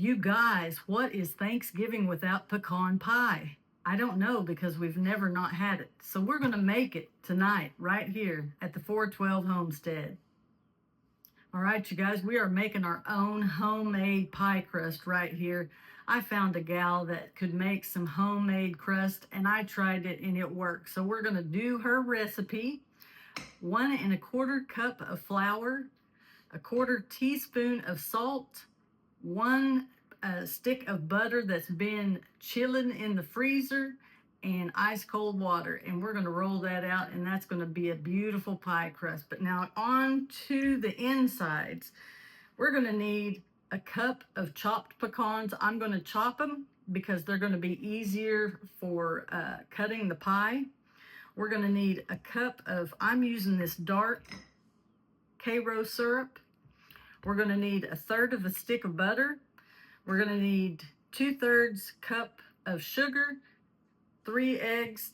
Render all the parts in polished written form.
You guys, what is Thanksgiving without pecan pie? I don't know because we've never not had it. So we're going to make it tonight right here at the 412 Homestead. All right, you guys, we are making our own homemade pie crust right here. I found a gal that could make some homemade crust and I tried it and it worked. So we're going to do her recipe. 1 1/4 cup of flour, 1/4 teaspoon of salt, 1 stick of butter that's been chilling in the freezer, and ice cold water. And we're going to roll that out, and that's going to be a beautiful pie crust. But now on to the insides. We're going to need a cup of chopped pecans. I'm going to chop them because they're going to be easier for cutting the pie. We're going to need a cup of, I'm using this dark Karo syrup. We're going to need 1/3 of a stick of butter. We're going to need 2/3 cup of sugar, 3 eggs,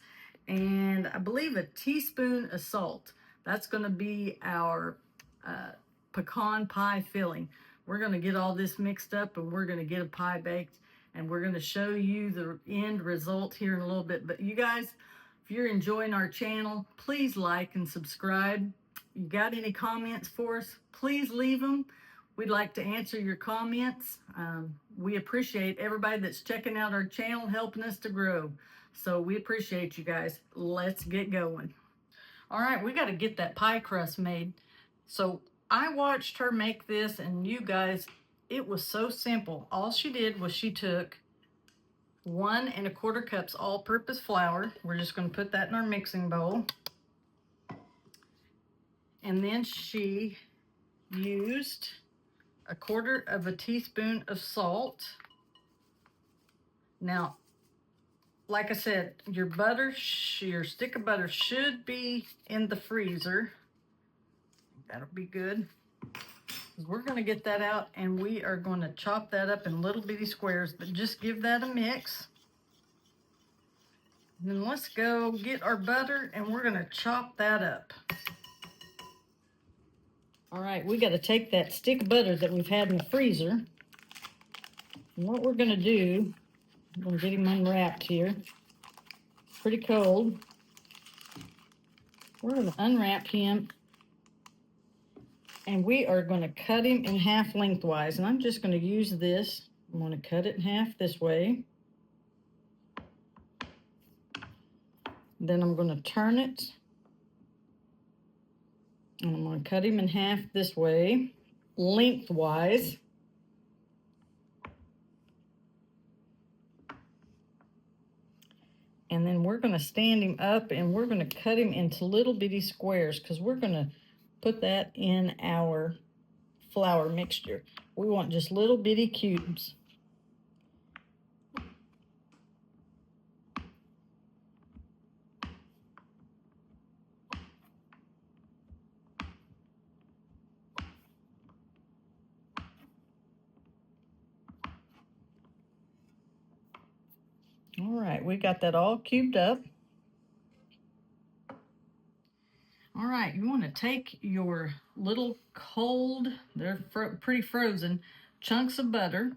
and I believe a teaspoon of salt. That's going to be our pecan pie filling. We're going to get all this mixed up and we're going to get a pie baked, and we're going to show you the end result here in a little bit. But you guys, if you're enjoying our channel, please like and subscribe. You got any comments for us, please leave them. We'd like to answer your comments. We appreciate everybody that's checking out our channel, helping us to grow. So we appreciate you guys. Let's get going. All right, we got to get that pie crust made. So I watched her make this, and you guys, it was so simple. All she did was she took 1 1/4 cups all-purpose flour. We're just going to put that in our mixing bowl. And then she used 1/4 teaspoon of salt. Now, like I said, your butter, your stick of butter should be in the freezer. That'll be good. We're going to get that out, and we are going to chop that up in little bitty squares, but just give that a mix. And then let's go get our butter, and we're going to chop that up. All right, we got to take that stick of butter that we've had in the freezer. And what we're going to do, I'm going to get him unwrapped here. Pretty cold. We're going to unwrap him, and we are going to cut him in half lengthwise. And I'm just going to use this. I'm going to cut it in half this way. Then I'm going to turn it, and I'm going to cut him in half this way, lengthwise. And then we're going to stand him up, and we're going to cut him into little bitty squares because we're going to put that in our flour mixture. We want just little bitty cubes. All right, we got that all cubed up. All right, you want to take your little cold, they're pretty frozen, chunks of butter,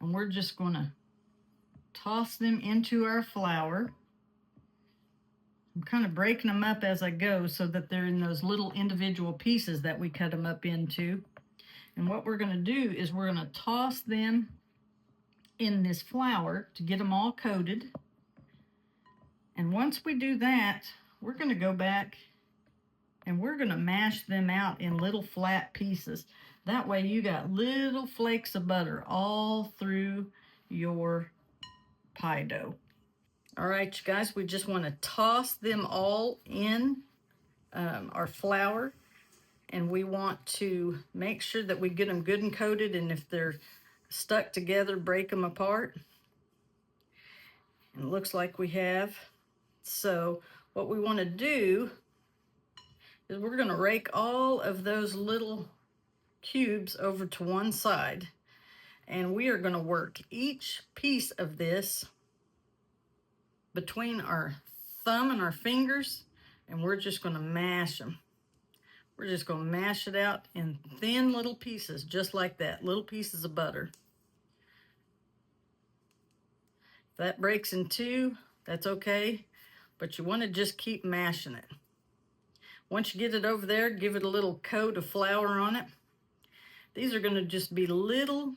and we're just going to toss them into our flour. I'm kind of breaking them up as I go so that they're in those little individual pieces that we cut them up into. And what we're going to do is we're going to toss them in this flour to get them all coated. And once we do that, we're going to go back and we're going to mash them out in little flat pieces. That way you got little flakes of butter all through your pie dough. All right, you guys, we just want to toss them all in our flour, and we want to make sure that we get them good and coated, and if they're stuck together, break them apart. And it looks like we have. So what we want to do is we're going to rake all of those little cubes over to one side, and we are going to work each piece of this between our thumb and our fingers, and we're just going to mash them. We're just going to mash it out in thin little pieces, just like that, little pieces of butter. If that breaks in two, that's okay, but you want to just keep mashing it. Once you get it over there, give it a little coat of flour on it. These are going to just be little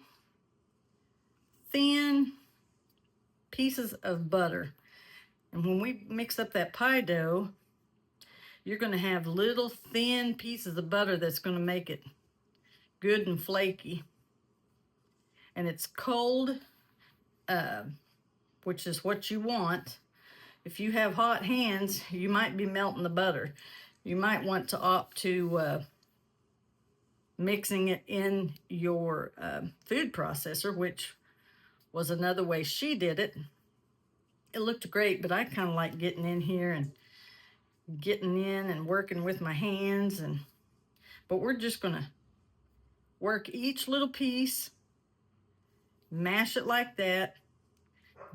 thin pieces of butter. And when we mix up that pie dough, you're going to have little thin pieces of butter that's going to make it good and flaky. And it's cold, which is what you want. If you have hot hands, you might be melting the butter. You might want to opt to mixing it in your food processor, which was another way she did it. It looked great, but I kind of like getting in here and getting in and working with my hands. But we're just going to work each little piece, mash it like that,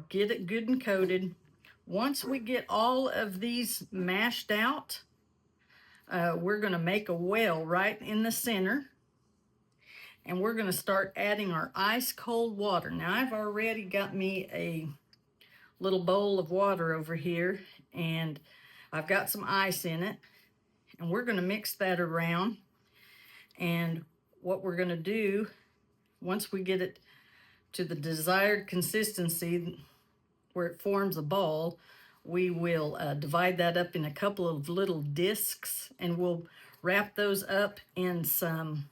get it good and coated. Once we get all of these mashed out, we're going to make a well right in the center, and we're going to start adding our ice cold water. Now, I've already got me a little bowl of water over here, and I've got some ice in it, and we're going to mix that around. And what we're going to do, once we get it to the desired consistency where it forms a ball, we will divide that up in a couple of little discs, and we'll wrap those up in some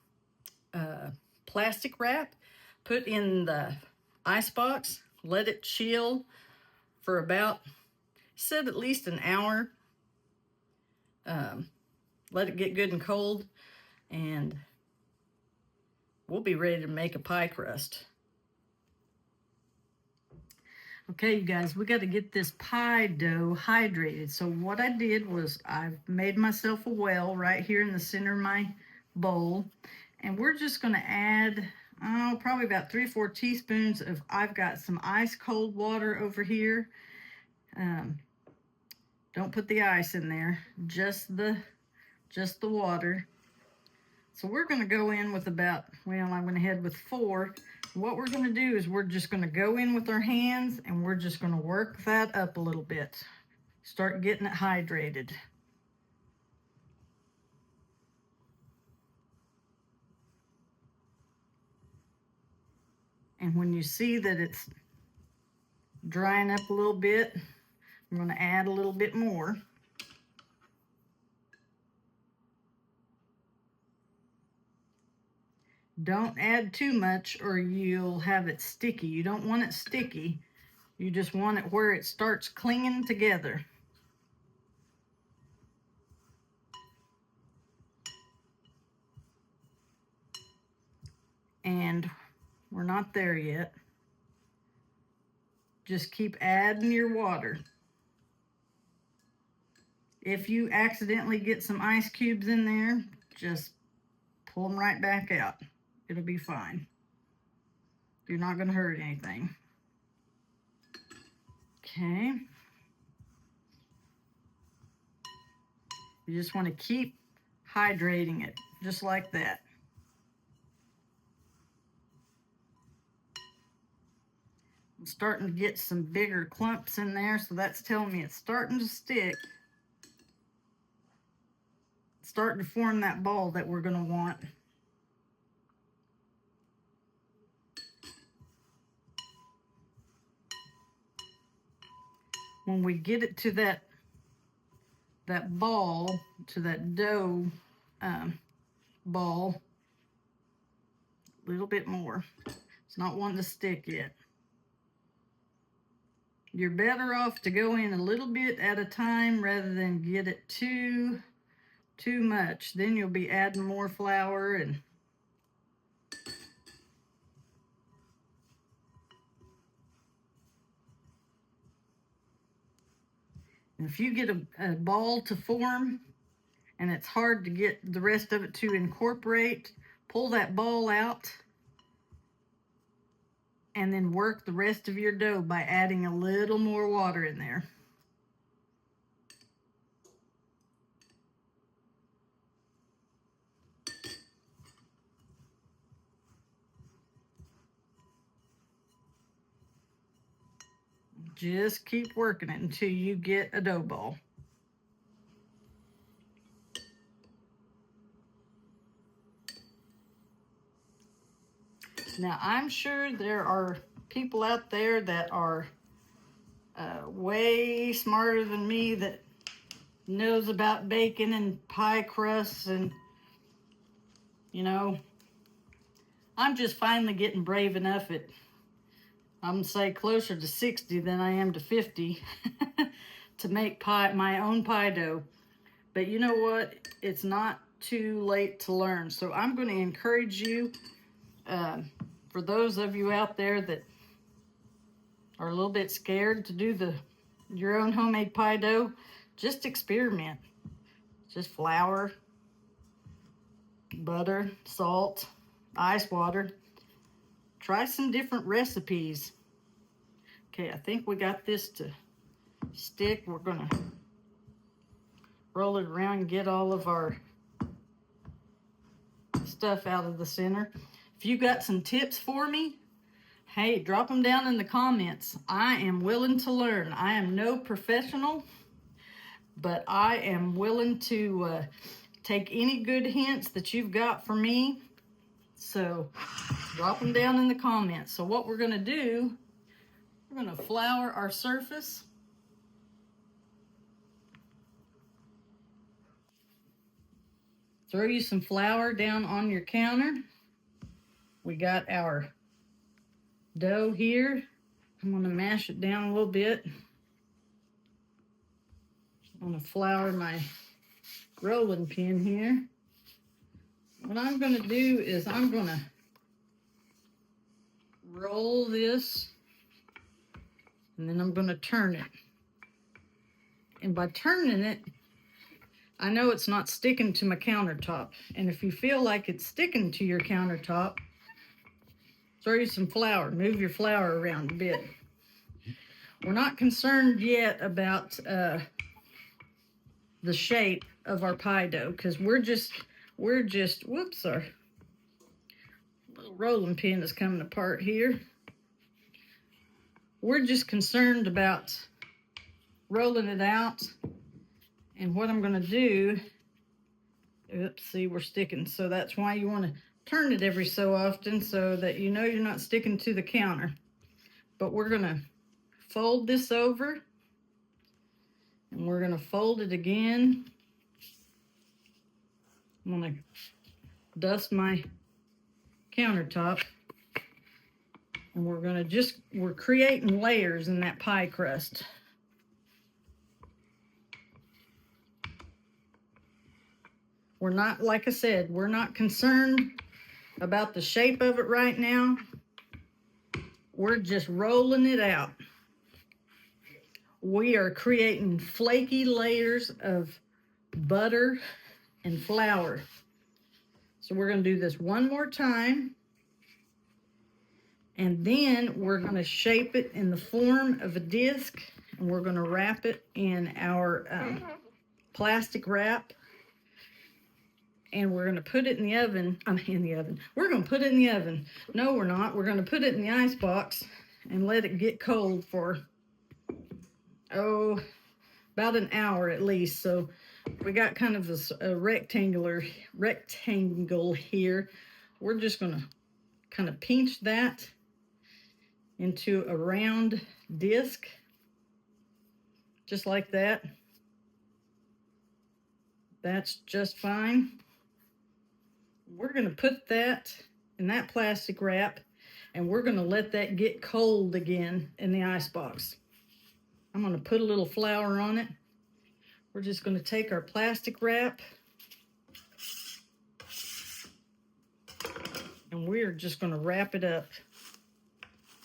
plastic wrap, put in the ice box, let it chill for about, said at least an hour. Let it get good and cold, and we'll be ready to make a pie crust. Okay, you guys, we got to get this pie dough hydrated. So what I did was I've made myself a well right here in the center of my bowl, and we're just going to add probably about 3 or 4 teaspoons of, I've got some ice cold water over here. Don't put the ice in there, just the water. So we're going to go in with about, well, I went ahead with 4. What we're going to do is we're just going to go in with our hands, and we're just going to work that up a little bit. Start getting it hydrated. And when you see that it's drying up a little bit, I'm going to add a little bit more. Don't add too much or you'll have it sticky. You don't want it sticky. You just want it where it starts clinging together. And we're not there yet. Just keep adding your water. If you accidentally get some ice cubes in there, just pull them right back out. It'll be fine. You're not going to hurt anything. Okay. You just want to keep hydrating it, just like that. I'm starting to get some bigger clumps in there, so that's telling me it's starting to stick. It's starting to form that ball that we're going to want. When we get it to that ball, to that dough ball, a little bit more. It's not wanting to stick yet. You're better off to go in a little bit at a time rather than get it too much. Then you'll be adding more flour, and if you get a ball to form and it's hard to get the rest of it to incorporate, pull that ball out and then work the rest of your dough by adding a little more water in there. Just keep working it until you get a dough ball. Now, I'm sure there are people out there that are way smarter than me that knows about bacon and pie crusts, and you know, I'm just finally getting brave enough at, I'm gonna say closer to 60 than I am to 50 to make my own pie dough. But you know what? It's not too late to learn. So I'm going to encourage you, for those of you out there that are a little bit scared to do your own homemade pie dough, just experiment. Just flour, butter, salt, ice water. Try some different recipes. Okay, I think we got this to stick. We're gonna roll it around and get all of our stuff out of the center. If you got some tips for me, hey, drop them down in the comments. I am willing to learn. I am no professional, but I am willing to take any good hints that you've got for me. So drop them down in the comments. So what we're gonna do, we're gonna flour our surface. Throw you some flour down on your counter. We got our dough here. I'm gonna mash it down a little bit. I'm gonna flour my rolling pin here. What I'm gonna do is I'm gonna roll this, and then I'm gonna turn it. And by turning it, I know it's not sticking to my countertop. And if you feel like it's sticking to your countertop, throw you some flour. Move your flour around a bit. We're not concerned yet about the shape of our pie dough, because we're just, whoops, our little rolling pin is coming apart here. We're just concerned about rolling it out. And what I'm going to do, oops, see, we're sticking. So that's why you want to turn it every so often so that you know you're not sticking to the counter. But we're going to fold this over, and we're going to fold it again. I'm going to dust my countertop, and we're creating layers in that pie crust. We're not, like I said, we're not concerned about the shape of it right now. We're just rolling it out. We are creating flaky layers of butter and flour. So we're going to do this one more time. And then we're going to shape it in the form of a disc. And we're going to wrap it in our plastic wrap. And we're going to put it in the oven. We're going to put it in the oven. No, we're not. We're going to put it in the ice box and let it get cold for, about an hour at least. So we got kind of a rectangle here. We're just going to kind of pinch that into a round disc, just like that. That's just fine. We're going to put that in that plastic wrap, and we're going to let that get cold again in the ice box. I'm going to put a little flour on it. We're just going to take our plastic wrap, and we're just going to wrap it up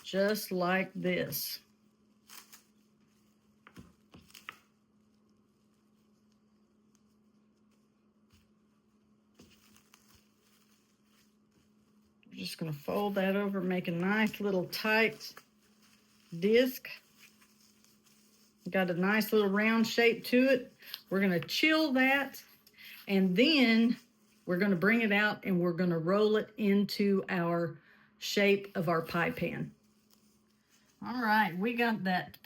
just like this. We're just going to fold that over, make a nice little tight disc. Got a nice little round shape to it. We're going to chill that, and then we're going to bring it out and we're going to roll it into our shape of our pie pan. All right, we got that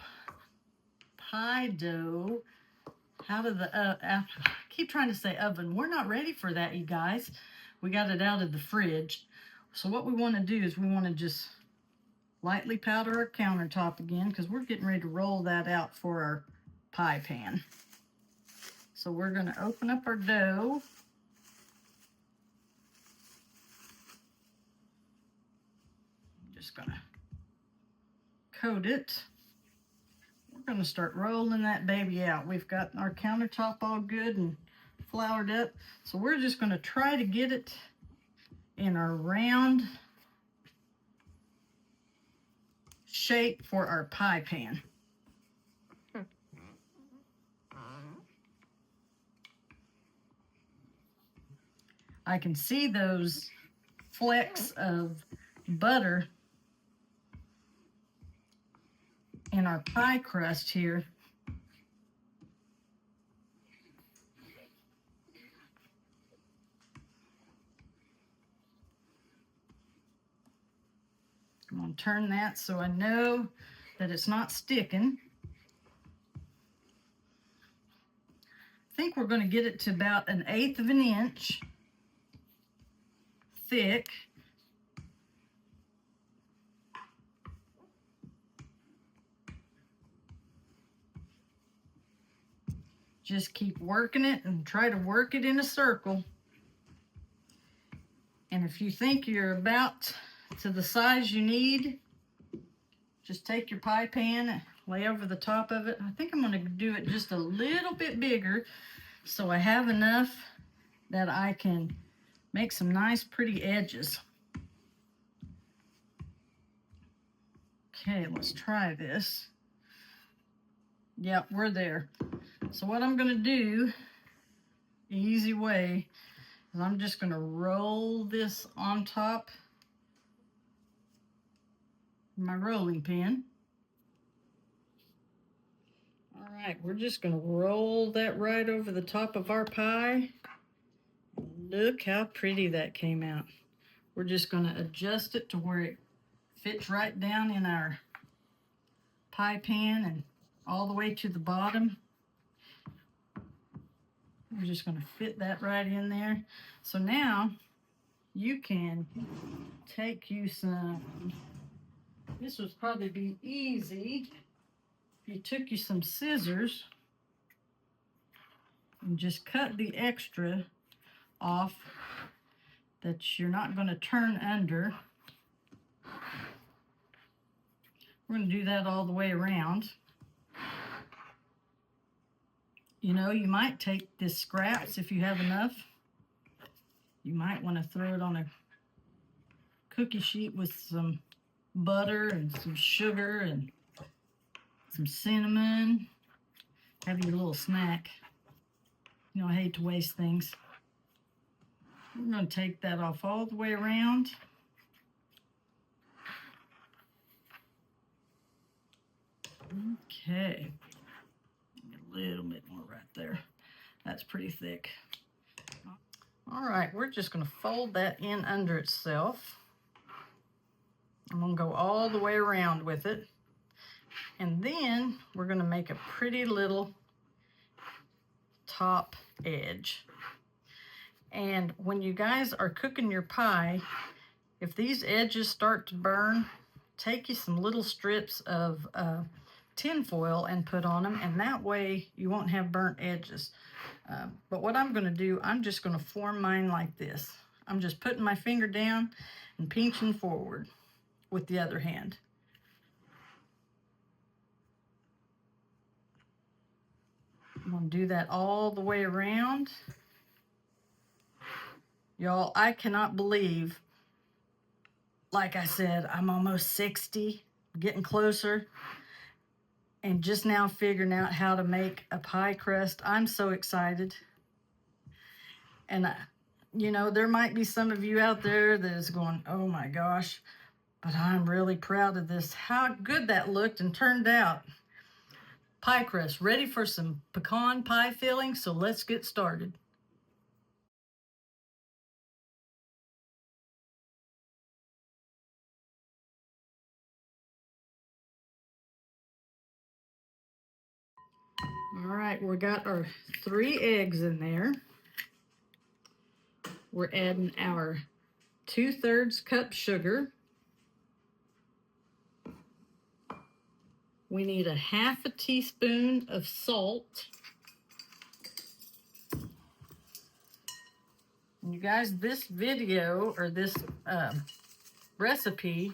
pie dough out of the, I keep trying to say oven. We're not ready for that, you guys. We got it out of the fridge. So what we want to do is we want to just lightly powder our countertop again because we're getting ready to roll that out for our pie pan. So we're going to open up our dough. I'm just going to coat it. We're going to start rolling that baby out. We've got our countertop all good and floured up. So we're just going to try to get it in a round shape for our pie pan. I can see those flecks of butter in our pie crust here. I'm going to turn that so I know that it's not sticking. I think we're going to get it to about 1/8 of an inch thick. Just keep working it and try to work it in a circle. And if you think you're about to the size you need, just take your pie pan, lay over the top of it. I think I'm going to do it just a little bit bigger so I have enough that I can make some nice pretty edges. Okay, let's try this. Yep, we're there. So what I'm going to do, the easy way, is I'm just going to roll this on top of my rolling pin. All right, we're just going to roll that right over the top of our pie. Look how pretty that came out. We're just going to adjust it to where it fits right down in our pie pan and all the way to the bottom. We're just going to fit that right in there. So now you can take you some, this would probably be easy if you took you some scissors and just cut the extra off that you're not going to turn under. We're going to do that all the way around. You know, you might take this scraps if you have enough. You might want to throw it on a cookie sheet with some butter and some sugar and some cinnamon. Have your little snack. You know, I hate to waste things. We're going to take that off all the way around. Okay. A little bit more right there. That's pretty thick. All right, we're just going to fold that in under itself. I'm going to go all the way around with it. And then we're going to make a pretty little top edge. And when you guys are cooking your pie, if these edges start to burn, take you some little strips of tin foil and put on them, and that way you won't have burnt edges. But what I'm going to do, I'm just going to form mine like this. I'm just putting my finger down and pinching forward with the other hand. I'm going to do that all the way around. Y'all, I cannot believe, like I said, I'm almost 60, getting closer, and just now figuring out how to make a pie crust. I'm so excited. And, you know, there might be some of you out there that is going, oh my gosh, but I'm really proud of this. How good that looked and turned out. Pie crust, ready for some pecan pie filling, so let's get started. All right, we got our 3 eggs in there. We're adding our 2/3 cup sugar. We need a 1/2 teaspoon of salt. You guys, this video or this recipe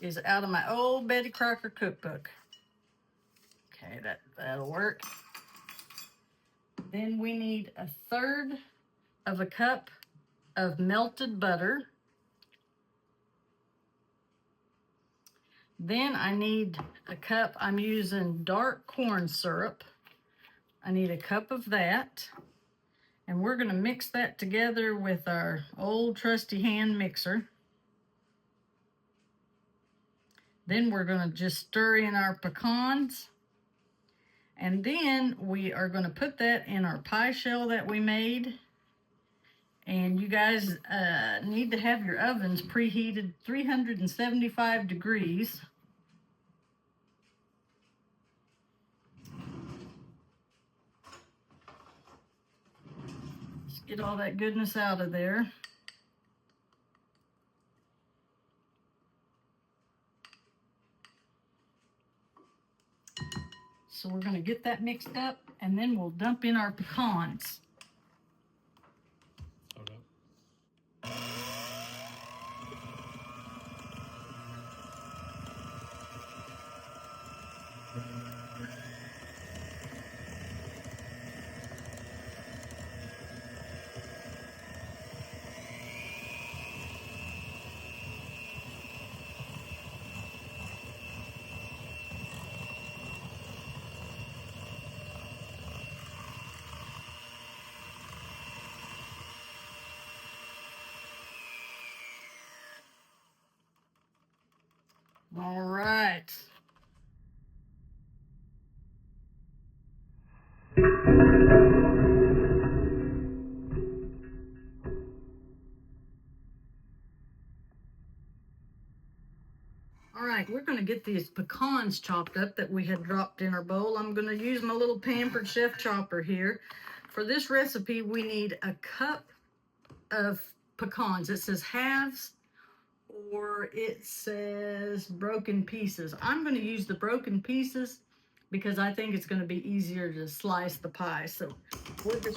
is out of my old Betty Crocker cookbook. Okay, that'll work. Then we need 1/3 of a cup of melted butter. Then I need a cup, I'm using dark corn syrup. I need a cup of that. And we're gonna mix that together with our old trusty hand mixer. Then we're gonna just stir in our pecans. And then we are gonna put that in our pie shell that we made. And you guys need to have your ovens preheated 375 degrees. Just get all that goodness out of there. So we're going to get that mixed up, and then we'll dump in our pecans. All right. All right, we're going to get these pecans chopped up that we had dropped in our bowl. I'm going to use my little Pampered Chef chopper here. For this recipe, we need a cup of pecans. It says halves or it says broken pieces. I'm going to use the broken pieces because I think it's going to be easier to slice the pie. So we're going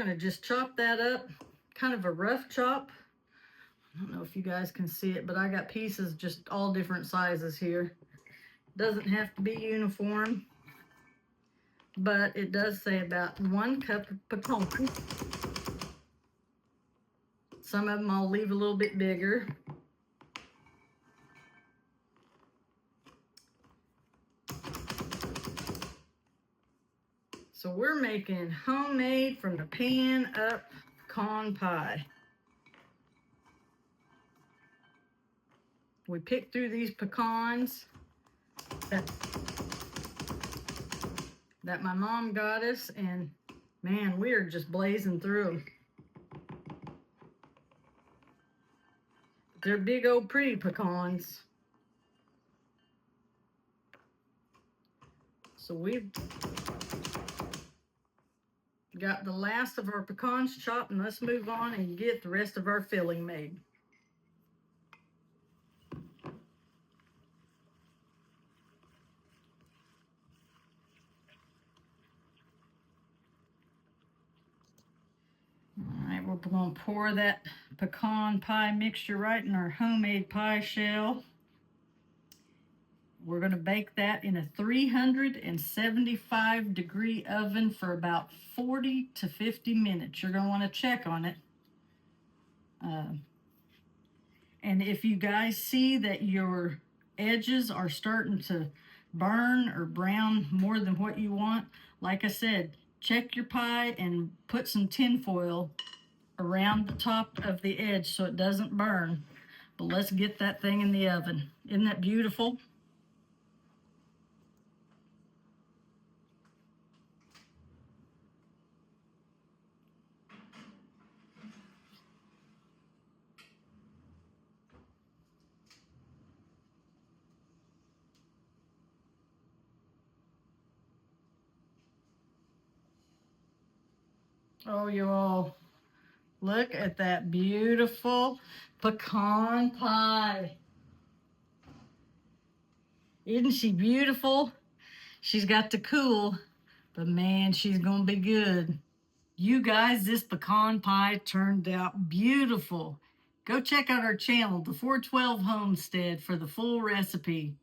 to just chop that up, kind of a rough chop. I don't know if you guys can see it, but I got pieces just all different sizes here. Doesn't have to be uniform, but it does say about 1 cup of pecan. Some of them I'll leave a little bit bigger. So we're making homemade from the pan up pecan pie. We picked through these pecans that my mom got us, and man, we are just blazing through them. They're big old pretty pecans. So we've got the last of our pecans chopped, and let's move on and get the rest of our filling made. All right, we're going to pour that pecan pie mixture right in our homemade pie shell. We're going to bake that in a 375 degree oven for about 40 to 50 minutes. You're going to want to check on it. And if you guys see that your edges are starting to burn or brown more than what you want, like I said, check your pie and put some tin foil around the top of the edge so it doesn't burn. But let's get that thing in the oven. Isn't that beautiful? Oh, you all, look at that beautiful pecan pie. Isn't she beautiful? She's got to cool, but man, she's gonna be good. You guys, this pecan pie turned out beautiful. Go check out our channel, the 412 Homestead, for the full recipe.